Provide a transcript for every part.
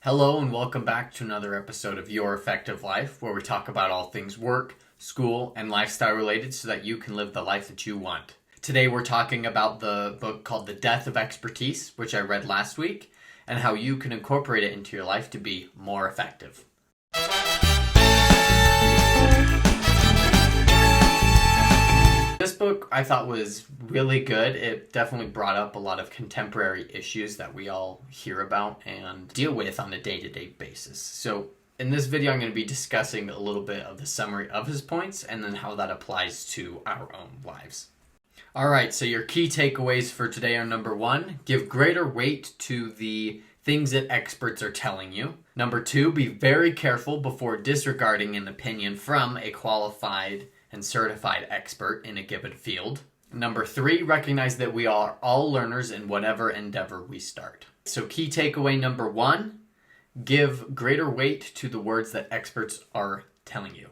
Hello and welcome back to another episode of Your Effective Life, where we talk about all things work, school, and lifestyle related so that you can live the life that you want. Today we're talking about the book called The Death of Expertise, which I read last week, and how you can incorporate it into your life to be more effective. This book I thought was really good. It definitely brought up a lot of contemporary issues that we all hear about and deal with on a day-to-day basis. So in this video I'm going to be discussing a little bit of the summary of his points and then how that applies to our own lives. Alright, so your key takeaways for today are: number 1, give greater weight to the things that experts are telling you. Number 2, be very careful before disregarding an opinion from a qualified and certified expert in a given field. Number 3, recognize that we are all learners in whatever endeavor we start. So key takeaway number 1, give greater weight to the words that experts are telling you.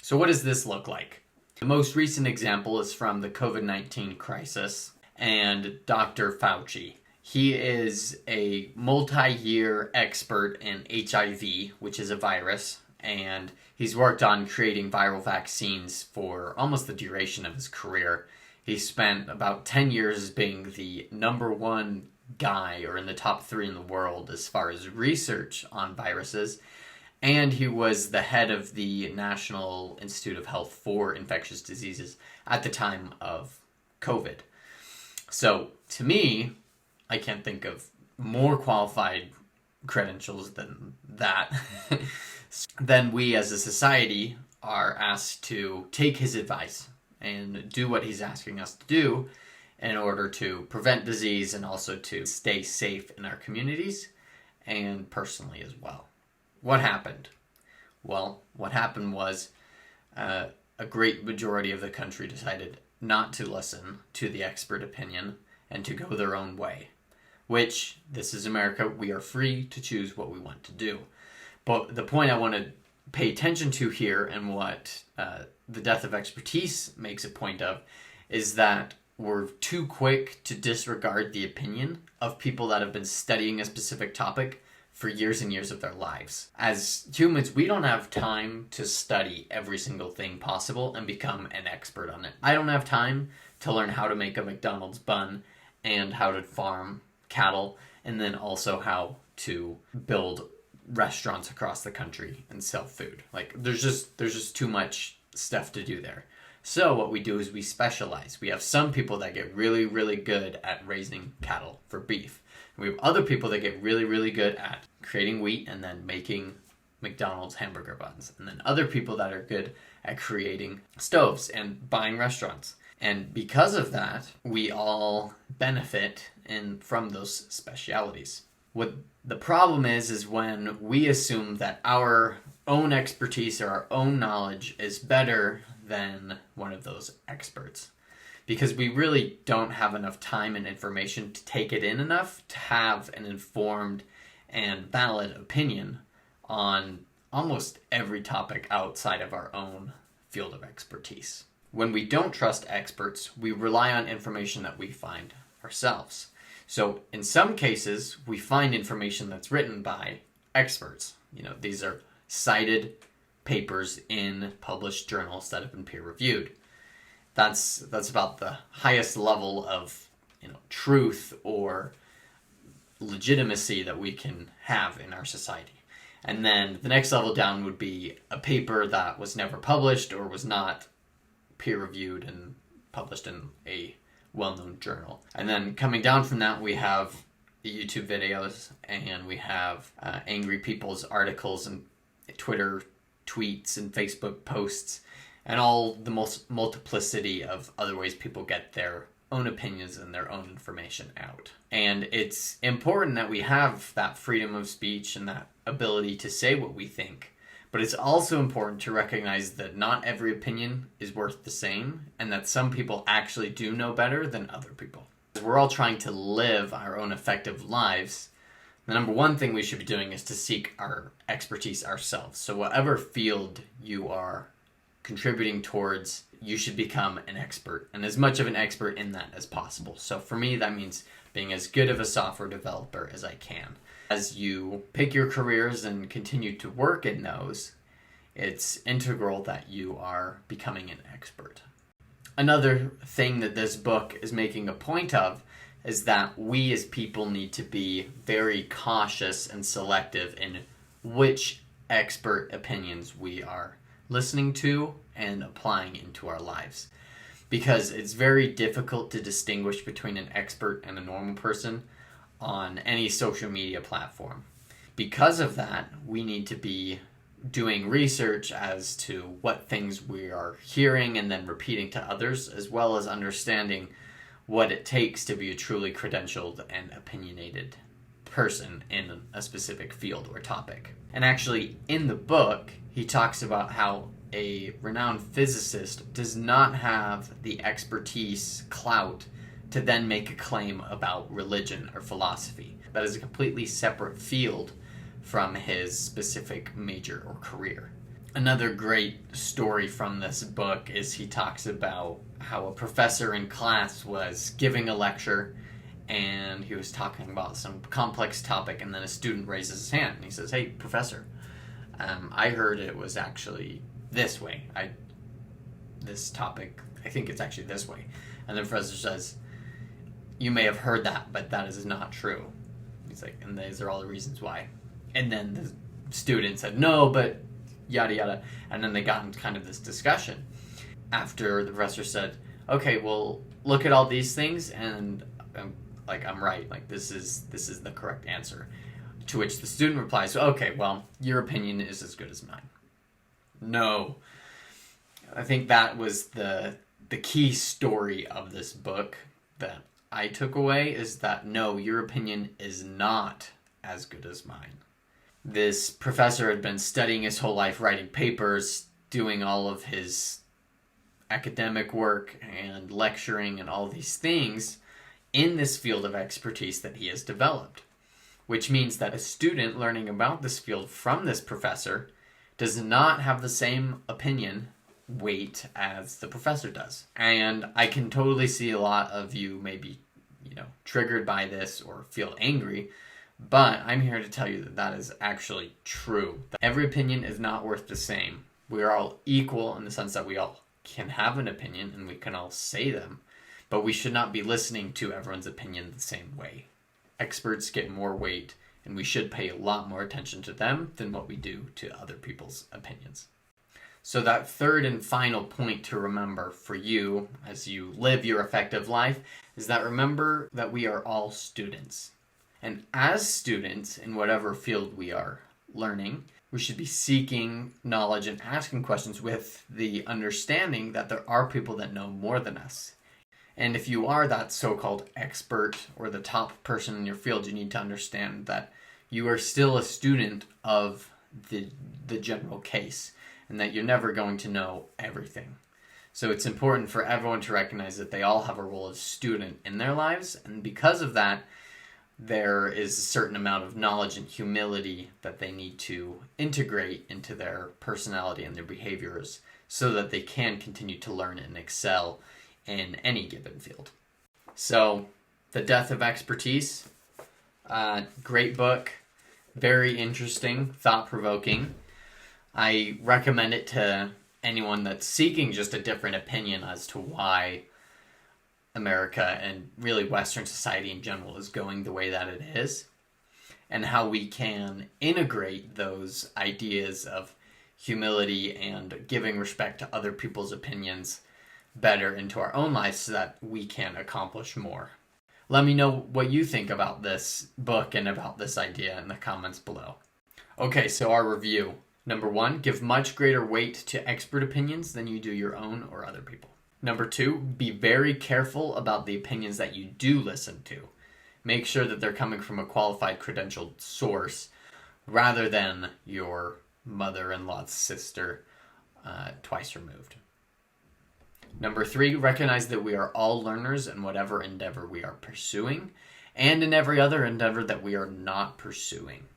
So what does this look like? The most recent example is from the COVID-19 crisis and Dr. Fauci. He is a multi-year expert in HIV, which is a virus, and he's worked on creating viral vaccines for almost the duration of his career. He spent about 10 years being the number one guy, or in the top 3 in the world as far as research on viruses, and he was the head of the National Institute of Health for Infectious Diseases at the time of COVID. So, to me, I can't think of more qualified credentials than that. Then we as a society are asked to take his advice and do what he's asking us to do in order to prevent disease and also to stay safe in our communities and personally as well. What happened? Well, what happened was a great majority of the country decided not to listen to the expert opinion and to go their own way, which, this is America, we are free to choose what we want to do. But the point I want to pay attention to here, and what The Death of Expertise makes a point of, is that we're too quick to disregard the opinion of people that have been studying a specific topic for years and years of their lives. As humans, we don't have time to study every single thing possible and become an expert on it. I don't have time to learn how to make a McDonald's bun and how to farm cattle, and then also how to build restaurants across the country and sell food. Like, there's just too much stuff to do there. So what we do is we specialize. We have some people that get really, really good at raising cattle for beef. We have other people that get really, really good at creating wheat and then making McDonald's hamburger buns. And then other people that are good at creating stoves and buying restaurants. And because of that, we all benefit from those specialities. What the problem is when we assume that our own expertise or our own knowledge is better than one of those experts, because we really don't have enough time and information to take it in enough to have an informed and valid opinion on almost every topic outside of our own field of expertise. When we don't trust experts, we rely on information that we find ourselves. So in some cases, we find information that's written by experts. These are cited papers in published journals that have been peer-reviewed. That's about the highest level of truth or legitimacy that we can have in our society. And then the next level down would be a paper that was never published or was not peer-reviewed and published in a well-known journal. And then coming down from that, we have YouTube videos, and we have angry people's articles and Twitter tweets and Facebook posts, and all the multiplicity of other ways people get their own opinions and their own information out. And it's important that we have that freedom of speech and that ability to say what we think. But it's also important to recognize that not every opinion is worth the same, and that some people actually do know better than other people. We're all trying to live our own effective lives. The number one thing we should be doing is to seek our expertise ourselves. So whatever field you are contributing towards, you should become an expert, and as much of an expert in that as possible. So for me, that means being as good of a software developer as I can. As you pick your careers and continue to work in those, it's integral that you are becoming an expert. Another thing that this book is making a point of is that we as people need to be very cautious and selective in which expert opinions we are listening to and applying into our lives. Because it's very difficult to distinguish between an expert and a normal person on any social media platform. Because of that, we need to be doing research as to what things we are hearing and then repeating to others, as well as understanding what it takes to be a truly credentialed and opinionated person in a specific field or topic. And actually, in the book, he talks about how a renowned physicist does not have the expertise clout to then make a claim about religion or philosophy. That is a completely separate field from his specific major or career. Another great story from this book is he talks about how a professor in class was giving a lecture and he was talking about some complex topic, and then a student raises his hand and he says, "Hey, professor, I heard it was actually this way. This topic, I think it's actually this way." And the professor says, "You may have heard that, but that is not true." He's like, "And these are all the reasons why." And then the student said, "No, but yada yada." And then they got into kind of this discussion after the professor said, "Okay, well, look at all these things, and I'm right. Like, this is the correct answer." To which the student replies, "Okay, well, your opinion is as good as mine." No. I think that was the key story of this book that I took away, is that no, your opinion is not as good as mine. This professor had been studying his whole life, writing papers, doing all of his academic work and lecturing and all these things in this field of expertise that he has developed. Which means that a student learning about this field from this professor does not have the same opinion weight as the professor does. And I can totally see a lot of you maybe, triggered by this or feel angry, but I'm here to tell you that that is actually true. Every opinion is not worth the same. We are all equal in the sense that we all can have an opinion and we can all say them, but we should not be listening to everyone's opinion the same way. Experts get more weight, and we should pay a lot more attention to them than what we do to other people's opinions. So that third and final point to remember for you as you live your effective life is that remember that we are all students. And as students in whatever field we are learning, we should be seeking knowledge and asking questions with the understanding that there are people that know more than us. And if you are that so-called expert or the top person in your field, you need to understand that you are still a student of the general case, and that you're never going to know everything. So it's important for everyone to recognize that they all have a role as student in their lives, and because of that, there is a certain amount of knowledge and humility that they need to integrate into their personality and their behaviors so that they can continue to learn and excel in any given field. So, The Death of Expertise, great book, very interesting, thought-provoking. I recommend it to anyone that's seeking just a different opinion as to why America and really Western society in general is going the way that it is, and how we can integrate those ideas of humility and giving respect to other people's opinions better into our own lives so that we can accomplish more. Let me know what you think about this book and about this idea in the comments below. Okay, so our review. Number 1, give much greater weight to expert opinions than you do your own or other people. Number 2, be very careful about the opinions that you do listen to. Make sure that they're coming from a qualified, credentialed source rather than your mother-in-law's sister twice removed. Number 3, recognize that we are all learners in whatever endeavor we are pursuing and in every other endeavor that we are not pursuing.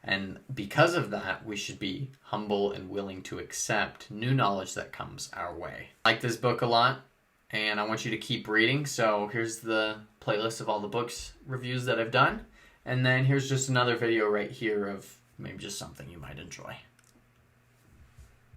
And because of that, we should be humble and willing to accept new knowledge that comes our way. I like this book a lot, and I want you to keep reading. So here's the playlist of all the books reviews that I've done, And then here's just another video right here of maybe just something you might enjoy.